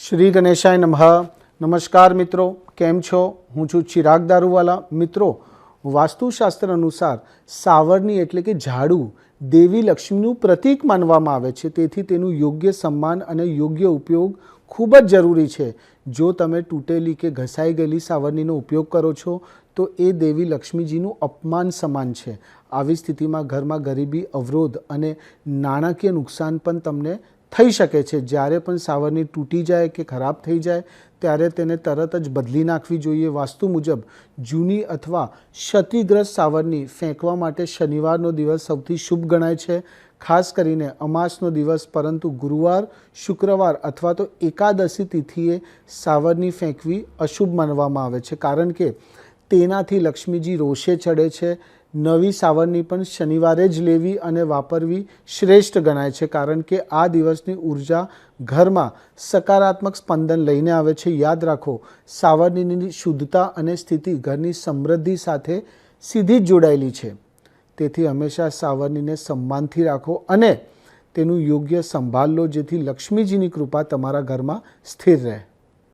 શ્રી ગણેશાય નમઃ। નમસ્કાર મિત્રો, કેમ છો? હું છું ચિરાગ દારૂવાલા। મિત્રો, વાસ્તુશાસ્ત્ર અનુસાર સાવરણી એટલે કે ઝાડુ દેવી લક્ષ્મીનું પ્રતીક માનવામાં આવે છે, તેથી તેનું યોગ્ય સન્માન અને યોગ્ય ઉપયોગ ખૂબ જ જરૂરી છે। જો તમે તૂટેલી કે ઘસાઈ ગયેલી સાવરણીનો ઉપયોગ કરો છો તો એ દેવી લક્ષ્મીજીનું અપમાન સમાન છે। આવી સ્થિતિમાં ઘરમાં ગરીબી, અવરોધ અને નાણાકીય નુકસાન પણ તમને થઈ શકે છે। જ્યારે પણ સાવરણી તૂટી જાય કે ખરાબ થઈ જાય ત્યારે તેને તરત જ બદલી નાખવી જોઈએ। વાસ્તુ મુજબ જૂની અથવા ક્ષતિગ્રસ્ત સાવરણી ફેંકવા માટે શનિવારનો દિવસ સૌથી શુભ ગણાય છે, ખાસ કરીને અમાસનો દિવસ। પરંતુ ગુરુવાર, શુક્રવાર અથવા તો એકાદશી તિથિએ સાવરણી ફેંકવી અશુભ માનવામાં આવે છે, કારણ કે તેનાથી લક્ષ્મીજી રોષે ચડે છે। નવી સાવરણી પણ શનિવારે જ લેવી અને વાપરવી શ્રેષ્ઠ ગણાય છે, કારણ કે આ દિવસની ઉર્જા ઘરમાં સકારાત્મક સ્પંદન લઈને આવે છે। યાદ રાખો, સાવરણીની શુદ્ધતા અને સ્થિતિ ઘરની સમૃદ્ધિ સાથે સીધી જ જોડાયેલી છે, તેથી હંમેશા સાવરણીને સન્માનથી રાખો અને તેનું યોગ્ય સંભાળ લો, જેથી લક્ષ્મીજીની કૃપા તમારા ઘરમાં સ્થિર રહે।